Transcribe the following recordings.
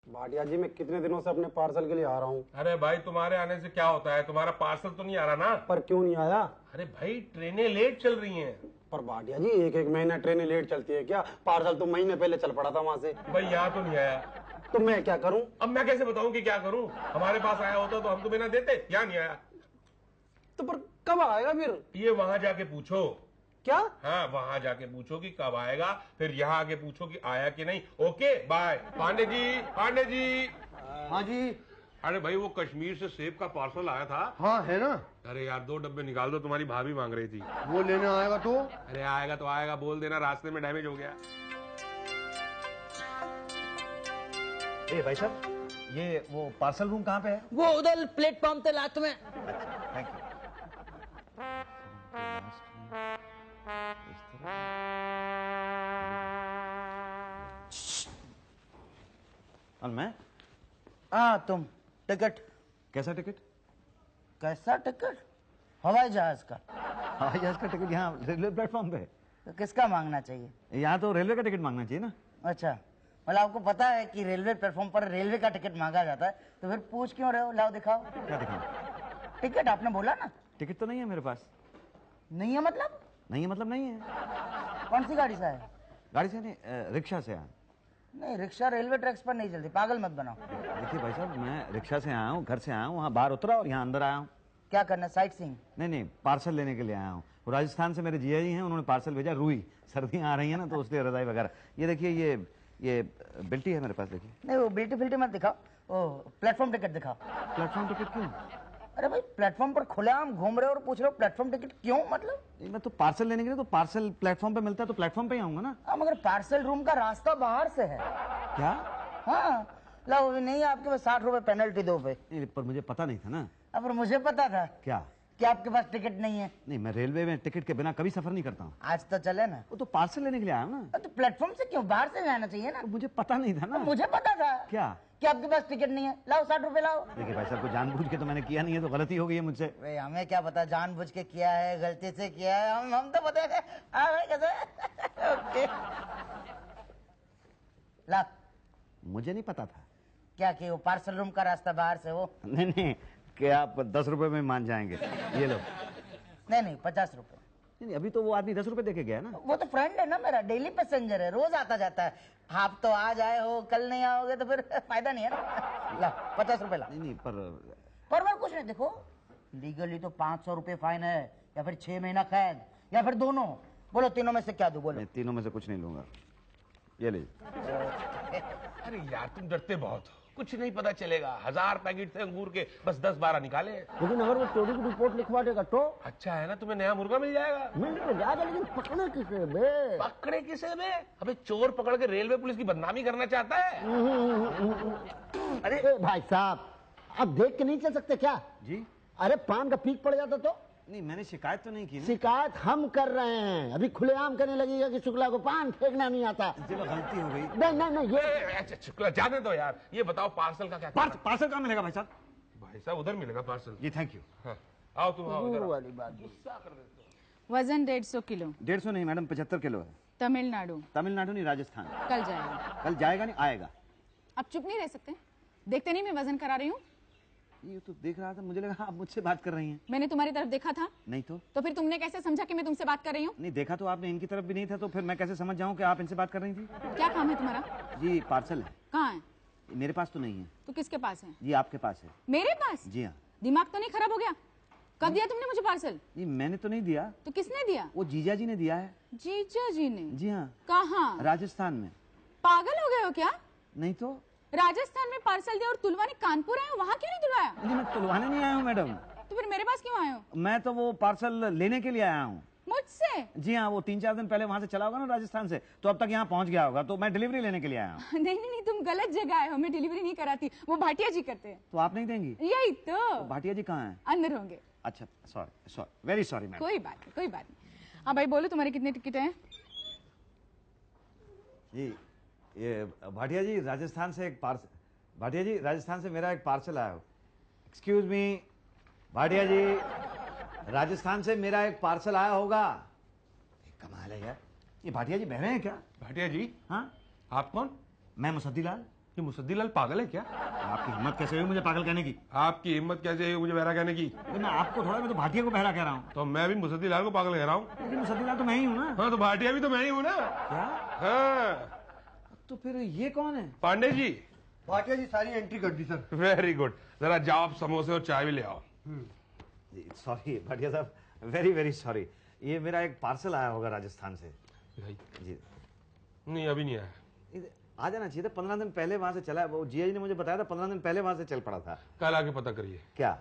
भाटिया जी मैं कितने दिनों से अपने पार्सल के लिए आ रहा हूँ। अरे भाई तुम्हारे आने से क्या होता है, तुम्हारा पार्सल तो नहीं आ रहा ना। पर क्यों नहीं आया? अरे भाई ट्रेनें लेट चल रही हैं। पर भाटिया जी एक एक महीना ट्रेनें लेट चलती है क्या? पार्सल तो महीने पहले चल पड़ा था वहाँ से। भाई यहाँ तो नहीं आया। तो मैं क्या करूँ? अब मैं कैसे बताऊं कि क्या करूं? हमारे पास आया होता तो हम तो बिना देते। यहाँ नहीं आया तो पर कब आएगा फिर? ये वहां जाके पूछो। क्या? हाँ वहां जाके पूछो कि कब आएगा, फिर यहाँ आके पूछो कि आया कि नहीं। Okay bye. पांडे जी, पांडे जी। हाँ जी। अरे भाई वो कश्मीर से सेब का पार्सल आया था। हाँ है ना। अरे यार 2 डब्बे निकाल दो, तुम्हारी भाभी मांग रही थी। वो लेने आएगा तो? अरे आएगा तो आएगा, बोल देना रास्ते में डैमेज हो गया। ए भाई साहब, ये वो पार्सल रूम कहाँ पे है? वो उधर प्लेटफॉर्म पे लात में। Thank you. और मैं? तुम टिकट। कैसा टिकट? कैसा टिकट? हवाई जहाज का। हवाई जहाज का टिकट यहाँ रेलवे प्लेटफॉर्म पे? तो किसका मांगना चाहिए? यहाँ तो रेलवे का टिकट मांगना चाहिए ना। अच्छा, मतलब आपको पता है कि रेलवे प्लेटफॉर्म पर रेलवे का टिकट मांगा जाता है, तो फिर पूछ क्यों रहे हो? लाओ दिखाओ। क्या दिखाऊं? टिकट आपने बोला ना। टिकट तो नहीं है मेरे पास। नहीं है मतलब? नहीं है मतलब नहीं है। कौन सी गाड़ी से है? गाड़ी से नहीं, रिक्शा से आया। नहीं, रिक्शा रेलवे ट्रैक्स पर नहीं चलती, पागल मत बनाओ। देखिए भाई साहब, मैं रिक्शा से आया हूँ, घर से आया हूँ, वहाँ बाहर उतरा और यहाँ अंदर आया हूँ। क्या करना, साइट सीइंग? नहीं, पार्सल लेने के लिए आया हूँ। राजस्थान से मेरे जिया जी हैं, उन्होंने पार्सल भेजा। रुई, सर्दियाँ आ रही हैं ना, तो उसलिए रजाई वगैरह। ये देखिए, ये बिल्टी है मेरे पास, देखिए। नहीं, वो बिल्टी फिल्टी मत दिखाओ, वो प्लेटफॉर्म टिकट दिखाओ। प्लेटफॉर्म टिकट क्यों? अरे भाई, प्लेटफॉर्म पर खुलेआम घूम रहे हो और पूछ रहे हो प्लेटफॉर्म टिकट क्यों? मतलब नहीं, मैं तो पार्सल लेने के लिए, तो पार्सल प्लेटफॉर्म पे मिलता है तो प्लेटफॉर्म पे ही आऊंगा ना। मगर पार्सल रूम का रास्ता बाहर से है। क्या? हाँ, लो नहीं आपके पास 60 रुपए पेनल्टी दो पे। पर मुझे पता नहीं था ना। अब मुझे पता था। क्या? कि आपके पास टिकट नहीं है। नहीं, मैं रेलवे में टिकट के बिना कभी सफर नहीं करता हूँ। आज तो चले ना। वो तो पार्सल लेने के लिए आया हूँ ना। तो प्लेटफॉर्म से क्यों, बाहर से जाना चाहिए ना। तो मुझे पता नहीं था ना। मुझे पता था। क्या? कि आपके पास टिकट नहीं है। लाओ 60 रुपए लाओ। देखिए भाई साहब, को जानबूझ के तो मैंने किया नहीं है, तो गलती हो गई है मुझसे। भाई हमें क्या पता जानबूझ के किया है, गलती से किया है, हम तो पता है। ओके ला। मुझे नहीं पता था। क्या कि वो पार्सल रूम का रास्ता बाहर से वो? नहीं, क्या आप 10 रुपए में मान जाएंगे? ये लो। नहीं 50 रुपए। नहीं, अभी तो वो आदमी 10 रुपए देके गया ना। वो तो फ्रेंड है ना मेरा, डेली पैसेंजर है, रोज आता जाता है। आप तो आज आए हो, कल नहीं आओगे तो फिर फायदा नहीं है ना। ला 50 रुपए ला। नहीं, पर कुछ नहीं। देखो लीगली तो 500 रुपए फाइन है, या फिर 6 महीना कैद, या फिर दोनों। बोलो तीनों में से क्या दूं? बोलो। मैं तीनों में से कुछ नहीं लूंगा। ये ले। अरे यार तुम डरते बहुत हो, कुछ नहीं पता चलेगा। 1000 पैकेट थे अंगूर के, बस 10-12 निकाले। लेकिन अगर वो चोरी की रिपोर्ट लिखवा देगा तो? अच्छा है ना, तुम्हें नया मुर्गा मिल जाएगा। मिल तो जाएगा, लेकिन पकड़े किसे बे? पकड़े किसे बे? अबे चोर पकड़ के रेलवे पुलिस की बदनामी करना चाहता है। अरे भाई साहब, अब देख के नहीं चल सकते क्या? जी? अरे पान का पीक पड़ जाता तो? नहीं, मैंने शिकायत तो नहीं की ना। शिकायत हम कर रहे हैं। अभी खुलेआम करने लगेगा कि शुक्ला को पान फेंकना नहीं आता। चलो गलती हो गई। नहीं ये अच्छा शुक्ला जाने दो यार। ये बताओ पार्सल का क्या? पार्सल कहाँ मिलेगा भाई साहब? भाई साहब उधर मिलेगा पार्सल। Ji thank you. हाँ, आओ तुम आओ इधर। वाली बात। गुस्सा कर देते हो। वजन 150 किलो। 150 नहीं मैडम, 75 किलो है। तमिलनाडु। तमिलनाडु नहीं, राजस्थान। कल जाएगा। कल जाएगा नहीं, आएगा। आप चुप नहीं रह सकते? देखते नहीं मैं वजन करा रही हूँ? ये तो देख रहा था, मुझे लगा आप मुझसे बात कर रही हैं। मैंने तुम्हारी तरफ देखा था। नहीं तो फिर तुमने कैसे समझा कि मैं तुमसे बात कर रही हूँ? नहीं, देखा तो आपने इनकी तरफ भी नहीं था, तो फिर मैं कैसे समझ जाऊं कि आप इनसे बात कर रही थी? क्या काम है तुम्हारा? जी पार्सल है। कहाँ है? मेरे पास तो नहीं है। तो किसके पास है? जी आपके पास है। मेरे पास? जी हाँ। दिमाग तो नहीं खराब हो गया? कब दिया तुमने मुझे पार्सल? जी मैंने तो नहीं दिया। तो किसने दिया? वो जीजा जी ने दिया है। जीजा जी ने? जी हाँ। कहाँ? राजस्थान में। पागल हो गए हो क्या? नहीं तो। राजस्थान में पार्सल दिया और तुलवानी कानपुर आए हो, वहाँ क्यों नहीं तुलवाया? जी मैं तुलवाने नहीं आया हूँ मैडम। तो फिर मेरे पास क्यों आए हो? मैं तो वो पार्सल लेने के लिए आया हूँ। मुझसे? जी हाँ, वो 3-4 दिन पहले वहाँ से चला होगा ना राजस्थान से, तो अब तक यहाँ पहुँच गया होगा, तो मैं डिलीवरी लेने के लिए आया हूँ। नहीं, तुम गलत जगह आए हो। मैं डिलीवरी नहीं कराती, वो भाटिया जी करते हैं। तो आप नहीं देंगी? यही तो। भाटिया जी कहाँ हैं? अंदर होंगे। अच्छा सॉरी, वेरी सॉरी मैडम। कोई बात नहीं। हाँ भाई बोलो, तुम्हारे कितने टिकट हैं? जी ये भाटिया जी राजस्थान से एक पार्सल, भाटिया जी राजस्थान से मेरा एक पार्सल आया हो। एक्सक्यूज मी भाटिया जी, राजस्थान से मेरा एक पार्सल आया होगा। कमाल है यार, ये भाटिया जी बह रहे हैं क्या? भाटिया जी? हाँ। आप कौन? मैं मुसद्दी लाल। ये मुसद्दीलाल पागल है क्या? आपकी हिम्मत कैसे हुई मुझे पागल कहने की? आपकी हिम्मत कैसे है मुझे बहरा कहने की? मैं आपको थोड़ा, मैं तो भाटिया को बहरा कह रहा हूँ। तो मैं भी मुसद्दीलाल को पागल कह रहा हूँ। लेकिन मुसद्दीलाल तो मैं ही हूँ ना। हाँ तो भाटिया भी तो मैं ही हूँ ना। क्या? हाँ तो फिर ये कौन है? पांडे जी। भाटिया जी सारी एंट्री कर दी सर। वेरी गुड, जरा जाओ आप समोसे और चाय भी ले आओ। सॉरी भाटिया साहब, वेरी वेरी सॉरी। ये मेरा एक पार्सल आया होगा राजस्थान से। जी नहीं अभी नहीं आया। आ जाना चाहिए था, 15 दिन पहले वहां से चला है। वो जीआई ने मुझे बताया था 15 दिन पहले वहां से चल पड़ा था। कल आके पता करिए। क्या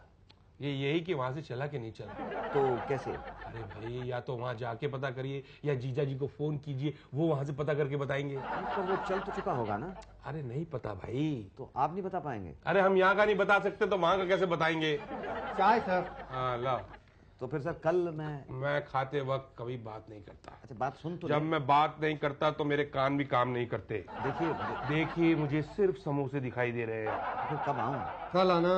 ये यही कि वहां से चला कि नहीं चला। तो कैसे? अरे भाई या तो वहां जाके पता करिए या जीजा जी को फोन कीजिए, वो वहां से पता करके बताएंगे। तो वो चल तो चुका होगा ना। अरे नहीं पता भाई। तो आप नहीं बता पाएंगे? अरे हम यहाँ का नहीं बता सकते तो वहां का कैसे बताएंगे? चाय सर। हाँ ला। तो फिर सर कल मैं खाते वक्त कभी बात नहीं करता। अच्छा बात सुन तो जब मैं बात नहीं करता तो मेरे कान भी काम नहीं करते। देखिए मुझे सिर्फ समोसे दिखाई दे रहे हैं। फिर कब आऊं? कल आना।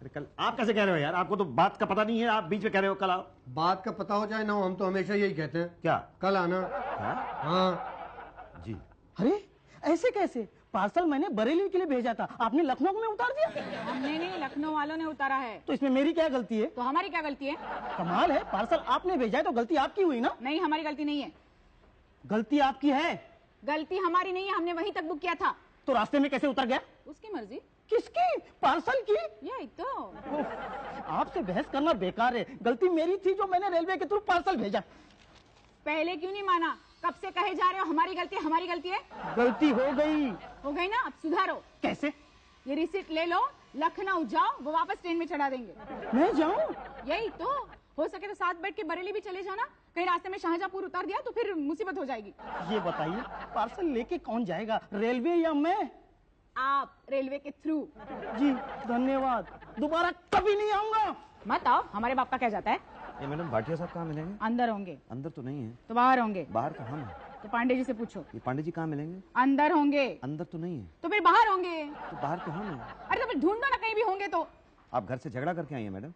अरे कल आप कैसे कह रहे हो यार? आपको तो बात का पता नहीं है, आप बीच में कह रहे हो कल आओ। बात का पता हो जाए ना, हम तो हमेशा यही कहते हैं। क्या? कल आना। हाँ जी। अरे ऐसे कैसे? पार्सल मैंने बरेली के लिए भेजा था, आपने लखनऊ में उतार दिया। हमने नहीं, लखनऊ वालों ने उतारा है। तो इसमें मेरी क्या गलती है? तो हमारी क्या गलती है? कमाल है, पार्सल आपने भेजा है तो गलती आपकी हुई ना। नहीं, हमारी गलती नहीं है। गलती आपकी है। गलती हमारी नहीं है, हमने वहीं तक बुक किया था। तो रास्ते में कैसे उतर गया? उसकी मर्जी। किसकी? पार्सल की। यही तो। आपसे बहस करना बेकार है। गलती मेरी थी जो मैंने रेलवे के थ्रू पार्सल भेजा। पहले क्यों नहीं माना? कब से कहे जा रहे हो हमारी गलती है, हमारी गलती है। गलती हो गई। हो गई ना, अब सुधारो। कैसे? ये रिसीट ले लो, लखनऊ जाओ, वो वापस ट्रेन में चढ़ा देंगे। मैं जाऊं? यही तो। हो सके तो साथ बैठ के बरेली भी चले जाना। कहीं रास्ते में शाहजहांपुर उतार दिया तो फिर मुसीबत हो जाएगी। ये बताइए पार्सल लेके कौन जाएगा, रेलवे या मैं? आप रेलवे के थ्रू। जी धन्यवाद, दोबारा कभी नहीं आऊंगा। मत आओ, हमारे बाप का क्या जाता है। ये मैडम भाटिया साहब कहाँ मिलेंगे? अंदर होंगे। अंदर तो नहीं है। तो बाहर होंगे। बाहर कहाँ है? तो पांडे जी से पूछो। ये पांडे जी कहाँ मिलेंगे? अंदर होंगे। अंदर तो नहीं है। तो फिर बाहर होंगे। तो बाहर कहाँ है? अरे तो फिर ढूंढो ना, कहीं भी होंगे तो। आप घर से झगड़ा करके आई हैं मैडम?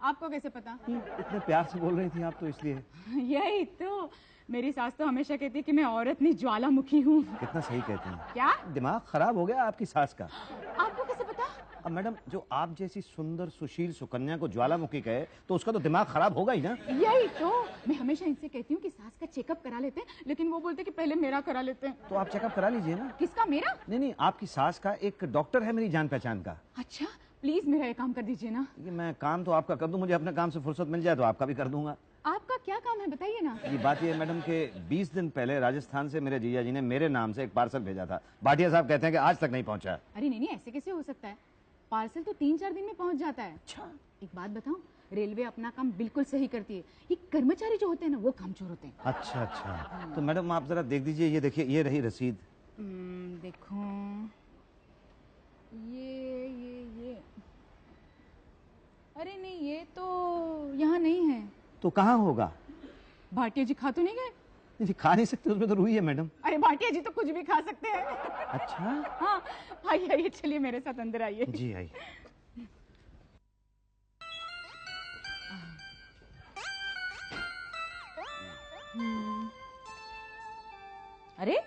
आपको कैसे पता? इतने प्यार से बोल रही थी आप तो इसलिए। यही तो। मेरी सास तो हमेशा कहती है कि मैं औरत नहीं ज्वालामुखी हूँ। कितना सही कहती हैं। क्या? दिमाग खराब हो गया आपकी सास का। आपको कैसे पता? अब मैडम जो आप जैसी सुंदर सुशील सुकन्या को ज्वालामुखी कहे तो उसका तो दिमाग खराब होगा ही ना। यही तो। मैं हमेशा इनसे कहती हूँ कि सास का चेकअप करा लेते हैं, लेकिन वो बोलते हैं कि पहले मेरा करा लेते हैं। तो आप चेकअप करा लीजिए ना। किसका? मेरा? नहीं, आपकी सास का एक डॉक्टर है मेरी जान पहचान का। अच्छा, प्लीज मेरा ये काम कर दीजिए ना। ये मैं काम तो आपका कर दूं, मुझे अपने काम से फुर्सत मिल जाए तो आपका भी कर दूंगा। आपका क्या काम है बताइए ना। ये बात ये मैडम के 20 दिन पहले राजस्थान से मेरे जीजा जी ने मेरे नाम से एक पार्सल भेजा था। भाटिया साहब कहते हैं कि आज तक नहीं पहुंचा। अरे नहीं, ऐसे कैसे हो सकता है? पार्सल तो 3-4 दिन में पहुंच जाता है। अच्छा, एक बात बताऊं, रेलवे अपना काम बिल्कुल सही करती है। ये कर्मचारी जो होते हैं ना, वो कामचोर होते हैं। अच्छा, तो मैडम आप जरा देख दीजिए, ये देखिए ये रही रसीद। देखो, ये अरे नहीं, ये तो यहाँ नहीं है। तो कहाँ होगा? भाटिया जी खा तो नहीं गए? नहीं, खा नहीं सकते, उसमें तो रुई है मैडम। अरे भाटिया जी तो कुछ भी खा सकते हैं। अच्छा, हाँ, आइए चलिए मेरे साथ अंदर आइए। जी आइए। अरे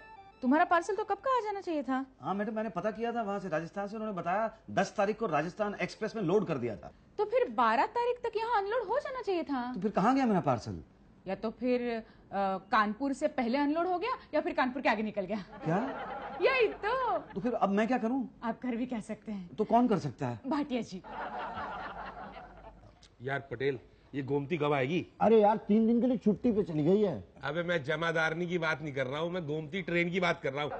तुम्हारा पार्सल तो कब का आ जाना चाहिए था। हाँ मैडम, मैंने पता किया था वहाँ से राजस्थान से, उन्होंने बताया 10 तारीख को राजस्थान एक्सप्रेस में लोड कर दिया था। तो फिर 12 तारीख तक यहाँ अनलोड हो जाना चाहिए था। तो फिर कहाँ गया मेरा पार्सल? या तो फिर कानपुर से पहले अनलोड हो गया या फिर कानपुर के आगे निकल गया। क्या? यही तो। तो फिर अब मैं क्या करूँ? आप कर भी कह सकते हैं। तो कौन कर सकता है? भाटिया जी। यार पटेल, ये गोमती कब आएगी? अरे यार 3 दिन के लिए छुट्टी पे चली गई है। अबे मैं जमादारनी की बात नहीं कर रहा हूँ, मैं गोमती ट्रेन की बात कर रहा हूँ।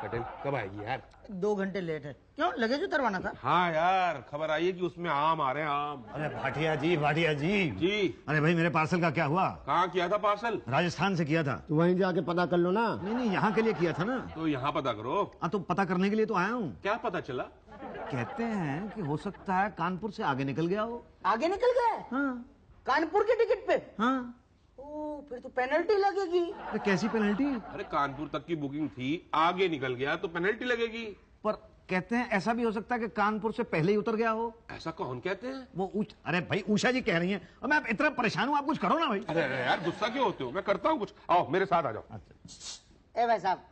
पटेल कब आएगी यार? 2 घंटे लेट है। क्यों, लगेज उतरवाना था? हाँ यार, खबर आई है कि उसमें आम आ रहे हैं, आम। अरे भाटिया जी, भाटिया जी। जी। अरे भाई मेरे पार्सल का क्या हुआ? कहाँ किया था पार्सल? राजस्थान से किया था। तो वहीं जाके पता कर लो ना। नहीं, यहाँ के लिए किया था ना। तो यहाँ पता करो। हाँ तो पता करने के लिए तो आया हूँ। क्या पता चला? कहते हैं कि हो सकता है कानपुर से आगे निकल गया हो। आगे निकल गए? हाँ कानपुर के टिकट पे? हाँ। ओ, फिर तो पेनल्टी लगेगी। तो कैसी पेनल्टी? अरे कानपुर तक की बुकिंग थी, आगे निकल गया तो पेनल्टी लगेगी। पर कहते हैं ऐसा भी हो सकता है कि कानपुर से पहले ही उतर गया हो। ऐसा कौन कहते हैं? वो अरे भाई उषा जी कह रही हैं। और मैं इतना परेशान हूँ, आप कुछ करो ना भाई। अरे यार गुस्सा क्यों होते हो? मैं करता हूँ कुछ। आओ मेरे साथ आ जाओ। ए भाई साहब,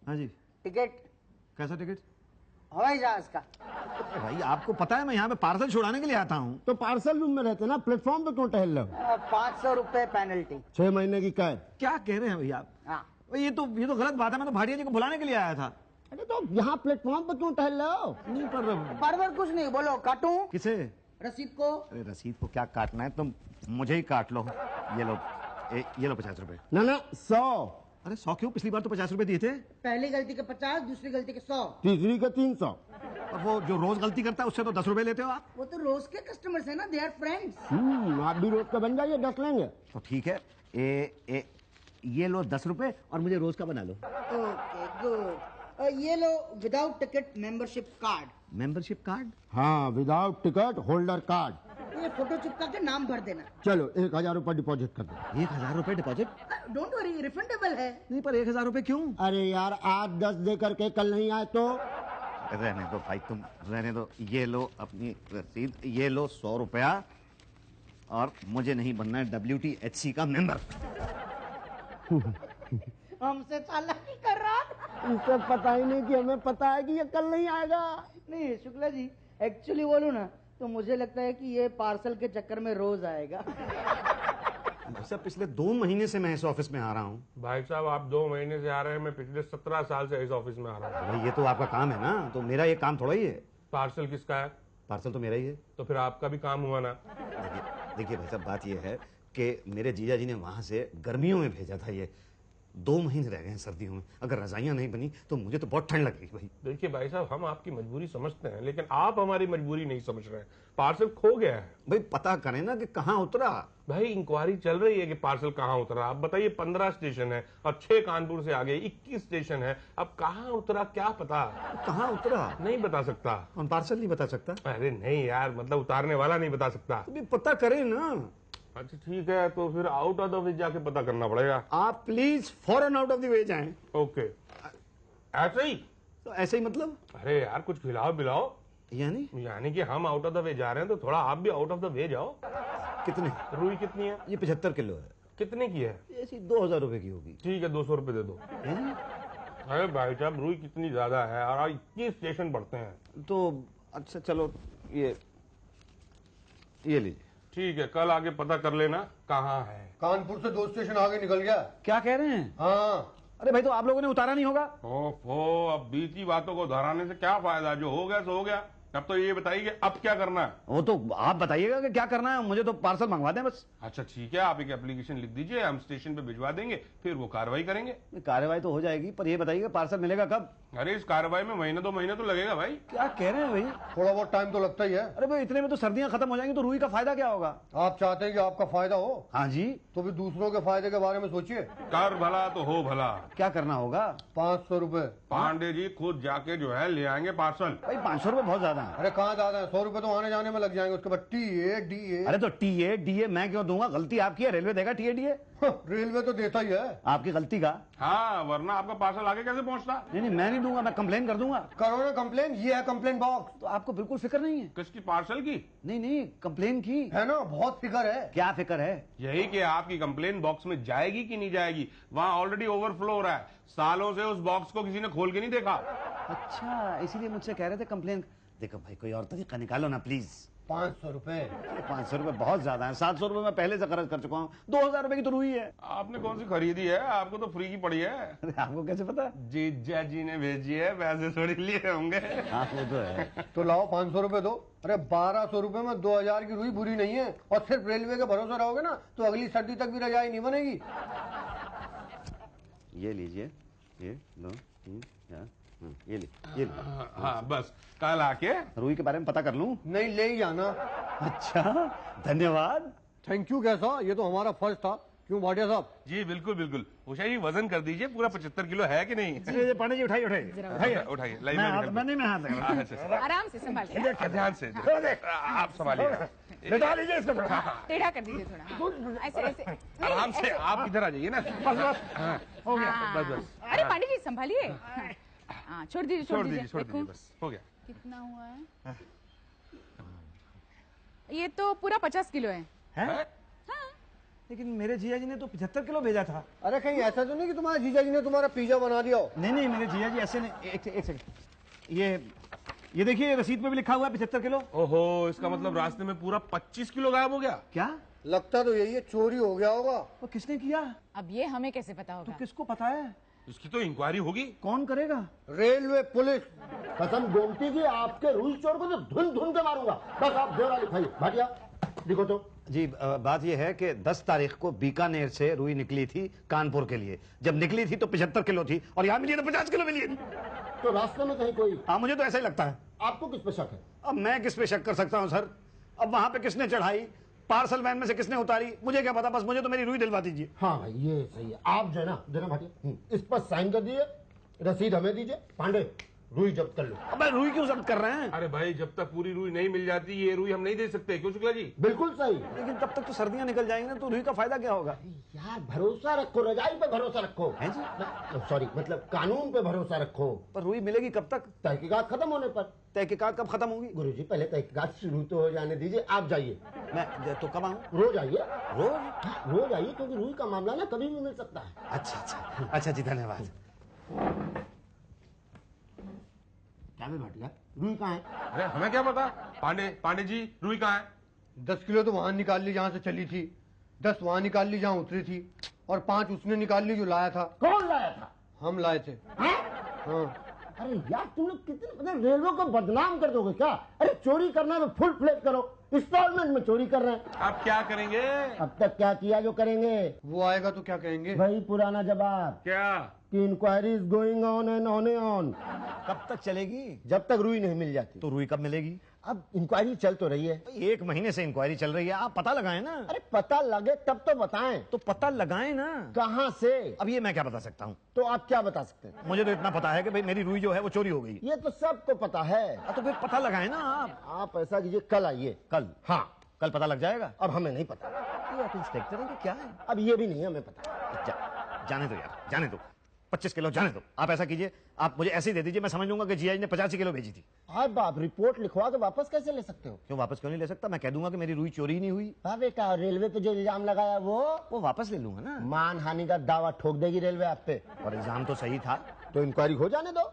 हाँ जी। टिकट कैसा टिकट? हवाई जहाज का। भाई आपको पता है मैं यहाँ पे पार्सल छुड़ाने के लिए आता हूँ। तो पार्सल रूम में रहते ना, प्लेटफॉर्म पे क्यों टहल रहे हो? 500 रुपए पेनल्टी। 6 महीने की कैद। क्या कह रहे हैं भैया आप? हाँ। ये तो गलत बात है। मैं तो भाटिया जी को बुलाने के लिए आया था। अरे तो यहाँ प्लेटफॉर्म पे क्यों टहल रहे हो? नहीं पर परवर कुछ नहीं, बोलो काटूं किसे? रसीद को? अरे रसीद को क्या काटना है, तुम मुझे ही काट लो। ये लो ये लो 50 रुपए। ना 100। अरे 100 क्यों? पिछली बार तो 50 रुपए दिए थे। पहली गलती के 50, दूसरी गलती के 100। तीसरी के 300। और वो जो रोज गलती करता है उससे तो 10 रुपए लेते हो आप। वो तो रोज के कस्टमर्स है ना, दे आर फ्रेंड्स। आप भी रोज का बन जाइए, 10 लेंगे। तो ठीक है, ये लो 10 रुपए और मुझे रोज का बना लो। Okay good. ये लो without ticket membership card. Membership card? हाँ, विदाउट टिकट होल्डर कार्ड। ये फोटो चिपका के नाम भर देना। चलो 1000 रुपए डिपॉजिट कर दो। 1000 रुपए डिपॉजिट? डोंट वरी, रिफंडेबल है। नहीं पर 1000 रुपए क्यों? अरे यार, आज 10 दे करके कल नहीं आए तो? रहने दो भाई, तुम रहने दो। ये लो अपनी रसीद, ये लो 100 रुपया, और मुझे नहीं बनना है WTHC का मेंबर। हमसे चालाकी कर रहा। इसे पता ही नहीं कि हमें पता है कि ये कल नहीं आएगा। नहीं शुक्ला जी, एक्चुअली बोलूं ना तो मुझे लगता है कि ये पार्सल के चक्कर में रोज आएगा। वैसे पिछले 2 महीने से मैं इस ऑफिस में आ रहा हूँ। भाई साहब आप 2 महीने से आ रहे हैं, मैं पिछले 17 साल से इस ऑफिस में आ रहा हूँ। भाई ये तो आपका काम है ना, तो मेरा ये काम थोड़ा ही है। पार्सल किसका है? पार्सल तो मेरा ही है। तो फिर आपका भी काम हुआ ना। देखिए भाई साहब, बात ये है कि मेरे जीजा जी ने वहां से गर्मियों में भेजा था। ये 2 महीने रह गए हैं सर्दियों में। अगर रजाइयां नहीं बनी तो मुझे तो बहुत ठंड लगेगी भाई। देखिए भाई साहब, हम आपकी मजबूरी समझते हैं, लेकिन आप हमारी मजबूरी नहीं समझ रहे हैं। पार्सल खो गया है। भाई पता करें ना कि कहाँ उतरा। भाई इंक्वायरी चल रही है कि पार्सल कहाँ उतरा। आप बताइए, 15 स्टेशन है और 6 कानपुर से आगे 21 स्टेशन है। अब कहाँ उतरा क्या पता? कहाँ उतरा नहीं बता सकता। हम पार्सल नहीं बता सकता? अरे नहीं यार, मतलब उतारने वाला नहीं बता सकता। तो भी पता करें ना। अच्छा ठीक है, तो फिर आउट ऑफ द वे जाके पता करना पड़ेगा। आप please foreign out of the way जाएं। ओके, ऐसे ही? तो ऐसे ही मतलब? अरे यार कुछ खिलाओ पिलाओ। यानी कि हम आउट ऑफ द वे जा रहे हैं, तो थोड़ा आप भी आउट ऑफ द वे जाओ। कितने? रुई कितनी है? ये 75 किलो है। कितने की है? ऐसी 2000 रुपए की होगी। ठीक है, 200 रुपए दे दो। अरे भाई साहब, रुई कितनी ज्यादा है और 21 स्टेशन पड़ते हैं। तो अच्छा चलो, ये लीजिए। ठीक है, कल आके पता कर लेना कहाँ है। कानपुर से 2 स्टेशन आगे निकल गया। क्या कह रहे हैं? हाँ। अरे भाई, तो आप लोगों ने उतारा नहीं होगा? ओफो, अब बीच की बातों को दोहराने से क्या फायदा? जो हो गया सो हो गया। अब तो ये बताइए कि अब क्या करना है? वो तो आप बताइएगा कि क्या करना है। मुझे तो पार्सल मंगवा दें बस। अच्छा ठीक है, आप एक एप्लीकेशन लिख दीजिए, हम स्टेशन पे भिजवा देंगे, फिर वो कार्रवाई करेंगे। कार्रवाई तो हो जाएगी, पर ये बताइए पार्सल मिलेगा कब? अरे इस कार्रवाई में महीने 2 महीने तो लगेगा भाई। क्या कह रहे हैं भाई? थोड़ा बहुत टाइम तो लगता ही है। अरे भाई, इतने में तो सर्दियां खत्म हो जाएंगी, तो रुई का फायदा क्या होगा? आप चाहते हैं कि आपका फायदा हो, हाँ जी। तो भी दूसरों के फायदे के बारे में सोचिए। कर भला तो हो भला। क्या करना होगा? 500 रुपए। पांडे जी खुद जाके जो है ले आएंगे पार्सल। भाई 500 रुपए बहुत ज्यादा है। अरे कहाँ ज्यादा है, 100 रुपए तो आने जाने में लग जाएंगे। उसके बाद TA DA। अरे तो TA DA मैं क्यों दूंगा? गलती आपकी है, रेलवे देगा TA DA? रेलवे तो देता ही है। आपकी गलती का? हाँ, वरना आपका पार्सल आगे कैसे पहुंचता? नहीं मैं नहीं दूंगा, मैं कंप्लेन कर दूंगा। करो ना कंप्लेन, ये है कंप्लेन बॉक्स। तो आपको बिल्कुल फिक्र नहीं है? किसकी? पार्सल की? नहीं कंप्लेन की है ना, बहुत फिक्र है। क्या फिक्र है? यही कि आपकी कंप्लेन बॉक्स में जाएगी कि नहीं जाएगी। वहां ऑलरेडी ओवरफ्लो हो रहा है। सालों से उस बॉक्स को किसी ने खोल के नहीं देखा। अच्छा, इसीलिए मुझसे कह रहे थे कंप्लेन। देखो भाई, कोई और तरीका निकालो ना प्लीज। 500 रुपए। 500 रुपए बहुत ज्यादा है। 700 रुपए मैं पहले से खर्च कर चुका हूँ। 2000 रुपए की तो रुई है। आपने कौन सी खरीदी है? आपको तो फ्री की पड़ी है। अरे आपको कैसे पता? जीजा जी ने भेजी है, पैसे थोड़ी लिए होंगे। हाँ वो तो है। तो लाओ 500 रुपए दो। अरे 1200 रुपए में 2000 की रुई बुरी नहीं है। और सिर्फ रेलवे के भरोसे रहोगे ना तो अगली सर्दी तक भी रजाई नहीं बनेगी। ये लीजिए, ये 2 3 4, ये लीजिए। हाँ बस, कल आके रुई के बारे में पता कर लूं? नहीं, ले ही जाना। अच्छा, धन्यवाद। Thank you. कैसा, ये तो हमारा फर्ज था। क्यों भाटिया साहब? जी बिल्कुल बिल्कुल। उषा जी वजन कर दीजिए, पूरा 75 किलो है कि नहीं? पांडे जी उठाइए उठाइए। लाइन में निकल- मैं नहीं, हाथ लगा। अच्छा, आराम से संभालिए, ध्यान से। आप संभालिए। लेटा लीजिए इसको। टेढ़ा कर दीजिए थोड़ा। हाँ, ऐसे ऐसे नहीं, आराम से, ऐसे। आप इधर आ जाइए ना। हाँ। हो गया, बस। अरे पांडे जी संभालिए। हाँ, छोड़ दीजिए छोड़ दीजिए, देखो बस हो गया। कितना हुआ है। ये तो पूरा 50 किलो है। हैं? लेकिन मेरे जीजा जी ने तो 75 किलो भेजा था। अरे कहीं ऐसा तो नहीं कि तुम्हारे जीजा जी ने तुम्हारा पिज्जा बना दिया हो? नहीं नहीं, मेरे जीजा जी ऐसे नहीं। एक सेकंड, ये देखिए रसीद पे भी लिखा हुआ है 75 किलो। ओहो, इसका मतलब रास्ते में पूरा 25 किलो गायब हो गया। क्या लगता तो यही है, चोरी हो गया होगा। तो किसने किया? अब ये हमें कैसे पता होगा? तो किसको पता है? इसकी तो इंक्वायरी होगी। कौन करेगा? Railway police. कसम गोमती की, आपके रुई चोर को तो धुन धुन के मारूंगा। बस आप ब्यौरा लिखाइए। भाटिया लिखो तो। जी बात यह है कि 10 तारीख को बीकानेर से रुई निकली थी कानपुर के लिए। जब निकली थी तो 75 किलो थी और यहाँ मिली तो 50 किलो मिली। तो रास्ते में कहीं कोई? हाँ, मुझे तो ऐसा ही लगता है। आपको किस पे शक है? अब मैं किस पे शक कर सकता हूँ सर? अब वहां पे किसने चढ़ाई, पार्सल वैन में से किसने उतारी, मुझे क्या पता। बस मुझे तो मेरी रुई दिलवा दीजिए। हाँ भाई ये सही है। आप जो है ना देना भाटिया, इस पर साइन कर दीजिए, रसीद हमें दीजिए। पांडे रुई जब्त कर लो। अब रुई क्यों जब्त कर रहे हैं? अरे भाई, जब तक पूरी रुई नहीं मिल जाती ये रुई हम नहीं दे सकते। क्यों शुक्ला जी? बिल्कुल सही। लेकिन तब तक तो सर्दियां निकल जाएंगी ना, तो रुई का फायदा क्या होगा? यार भरोसा रखो, रजाई पे भरोसा रखो। है जी? सॉरी, मतलब कानून पे भरोसा रखो। पर रुई मिलेगी कब तक? तहकीकात खत्म होने पर। तहकीकात कब खत्म होगी? गुरुजी पहले तहकीकात शुरू तो हो जाने दीजिए। आप जाइए। मैं तो कब आऊँ? रोज आइए। रोज? रोज आइए, क्योंकि रुई का मामला ना कभी भी मिल सकता है। अच्छा जी, धन्यवाद। क्या मैं भाटिया, रुई कहाँ है? अरे हमें क्या पता। पांडे जी, रुई कहाँ है? 10 किलो तो वहां निकाल ली जहां से चली थी, 10 वहां निकाल ली जहां उतरी थी, और 5 उसने निकाल ली जो लाया था। कौन लाया था? हम लाए थे। हाँ? हाँ। अरे यार तुम लोग कितने, मतलब रेलवे को बदनाम कर दोगे क्या? अरे चोरी करना तो फुल फ्लेज करो, इंस्टॉलमेंट में चोरी कर रहे हैं। आप क्या करेंगे? अब तक क्या किया जो करेंगे? वो आएगा तो क्या कहेंगे? वही पुराना जवाब क्या? कि inquiry is going on and on. कब तक चलेगी? जब तक रुई नहीं मिल जाती। तो रुई कब मिलेगी? अब इंक्वायरी चल तो रही है। 1 महीने से इंक्वायरी चल रही है, आप पता लगाएं ना। अरे पता लगे तब तो बताएं। तो पता लगाएं ना। कहाँ से? अब ये मैं क्या बता सकता हूँ? तो आप क्या बता सकते हैं? मुझे तो इतना पता है कि भाई मेरी रुई जो है वो चोरी हो गई। ये तो सबको पता है। तो फिर पता लगाएं ना आप ऐसा कीजिए, कल आइए। कल? हाँ कल पता लग जाएगा। अब हमें नहीं पता। ये आप इंस्पेक्टर हैं कि क्या है? अब ये भी नहीं हमें पता। जाने दो यार, जाने दो। 25 किलो जाने दो। आप ऐसा कीजिए, आप मुझे ऐसे ही दे दीजिए, मैं समझ लूंगा कि जीआई ने 85 किलो भेजी थी। अब आप रिपोर्ट लिखवा के वापस कैसे ले सकते हो? क्यों वापस क्यों नहीं ले सकता? मैं कह दूंगा कि मेरी रुई चोरी ही नहीं हुई। हाँ बेटा, रेलवे पे जो इल्जाम लगाया वो वापस ले लूंगा ना। मान हानि का दावा ठोक देगी रेलवे आप पे। और इल्जाम तो सही था। तो इंक्वायरी हो जाने दो।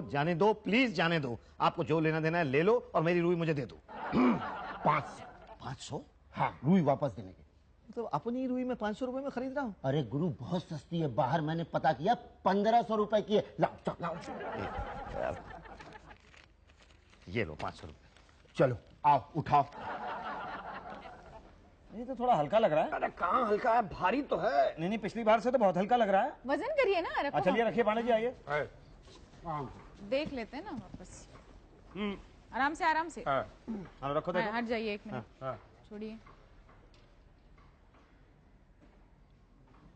जाने दो प्लीज, जाने दो। आपको जो लेना देना है ले लो और मेरी रुई मुझे दे दो। 500? हाँ, रुई वापस देने के। तो अपनी रुई में 500 रुपए में खरीद रहा हूँ। अरे गुरु बहुत सस्ती है, बाहर मैंने पता किया 1500 रुपए की है। लाओ। ये लो 500 रुपए। चलो आओ उठाओ। ये तो थोड़ा हल्का लग रहा है। अरे कहाँ हल्का है, भारी तो है। नहीं, पिछली बार से तो बहुत हल्का लग रहा है। वजन करिए ना, रखो। चलिए रखिए पांडे जी, आइए। देख लेते हैं ना वापस। आराम से। हाँ रखो। देखो हट जाइए 1 मिनट, छोड़िए।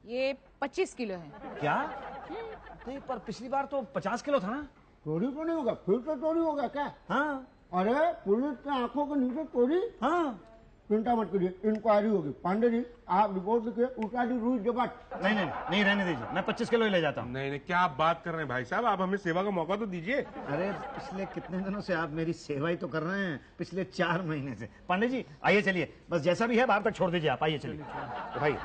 ये 25 किलो है। क्या? नहीं, पर पिछली बार तो 50 किलो था ना। चोरी तो नहीं होगा? फिर तो चोरी होगा क्या? हाँ। अरे पुलिस के आंखों के नीचे चोरी? हाँ। चिंता मत करिए, इंक्वायरी होगी। पांडे जी आप रिपोर्ट लिखिए, उठा दी रुई जब्त। नहीं रहने दीजिए, मैं 25 किलो ही ले जाता हूँ। नहीं, क्या आप बात कर रहे हैं भाई साहब? आप हमें सेवा का मौका तो दीजिए। अरे पिछले कितने दिनों से आप मेरी सेवा ही तो कर रहे हैं, पिछले 4 महीने से। पांडे जी आइए, चलिए, बस जैसा भी है बाहर तक छोड़ दीजिए आप। आइए चलिए। तो भाई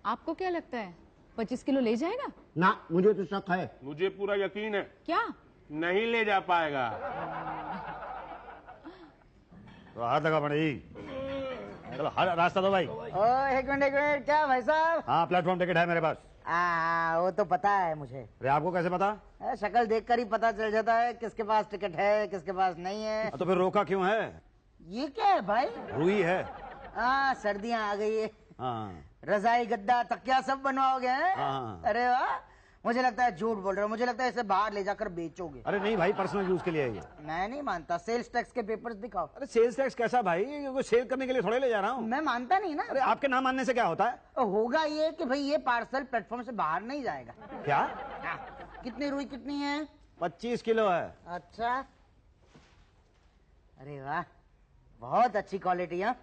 आपको क्या लगता है 25 किलो ले जाएगा? ना, मुझे तो शक है। मुझे पूरा यकीन है। क्या? नहीं ले जा पाएगा। तो हाथ लगा पांडे जी। चलो रास्ता दो भाई। एक मिनट, क्या भाई साहब? हाँ, प्लेटफॉर्म टिकट है मेरे पास। वो तो पता है मुझे। अरे आपको कैसे पता? शक्ल देखकर ही पता चल जाता है किसके पास टिकट है, किसके पास नहीं है। तो फिर रोका क्यों है? ये क्या है भाई? रुई है। सर्दियां आ गई है। हाँ। रजाई गद्दा तकिया सब बनवाओगे हैं? हाँ। अरे वाह, मुझे लगता है झूठ बोल रहे हो। मुझे लगता है इसे बाहर ले जाकर बेचोगे। अरे नहीं भाई, पर्सनल यूज के लिए है ये। मैं नहीं मानता। सेल्स टैक्स के पेपर्स दिखाओ। अरे सेल्स टैक्स कैसा भाई? ये सेल करने के लिए थोड़े ले जा रहा हूँ। मैं मानता नहीं ना। अरे आपके ना मानने से क्या होता है? होगा ये कि भाई ये पार्सल प्लेटफॉर्म से बाहर नहीं जाएगा। क्या? कितनी रुई कितनी है? 25 किलो है। अच्छा, अरे वाह, बहुत अच्छी क्वालिटी है।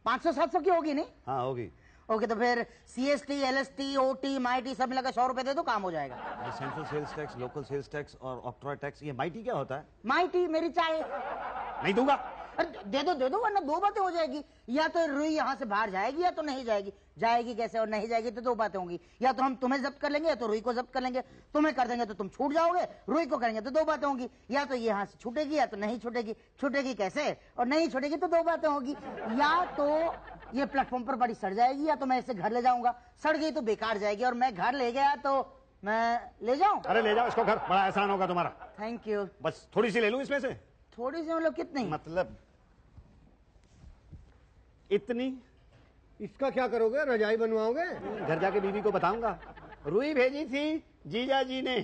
500-700 की होगी नहीं? हाँ होगी। ओके, तो फिर CST, LST, OT, MIT सब मिलाकर 100 रुपए दे दो, काम हो जाएगा। Central sales tax, local sales tax और ऑक्ट्रॉय टैक्स, ये माइटी क्या होता है? MIT मेरी चाय। नहीं दूंगा। अरे दे दो वरना दो बातें हो जाएगी। या तो रुई यहाँ से बाहर जाएगी या तो नहीं जाएगी। जाएगी कैसे और नहीं जाएगी तो दो बातें होंगी। या तो हम तुम्हें जब्त कर लेंगे या तो रुई को जब्त कर लेंगे। तुम्हें कर देंगे तो तुम छूट जाओगे, रुई को करेंगे तो दो बातें होंगी। या तो ये यहाँ से छूटेगी या तो नहीं छूटेगी। छूटेगी कैसे और नहीं छूटेगी तो दो बातें होगी। या तो ये प्लेटफॉर्म पर बड़ी सड़ जाएगी या तो मैं इसे घर ले जाऊंगा। सड़ गई तो बेकार जाएगी और मैं घर ले गया तो मैं ले जाऊं। अरे ले जाओ इसको घर, बड़ा एहसान होगा तुम्हारा। Thank you. बस थोड़ी सी ले लूं इसमें से? थोड़ी सी मतलब कितनी? मतलब इतनी। इसका क्या करोगे, रजाई बनवाओगे? घर जाके बीवी को बताऊंगा, रुई भेजी थी जीजा जी ने।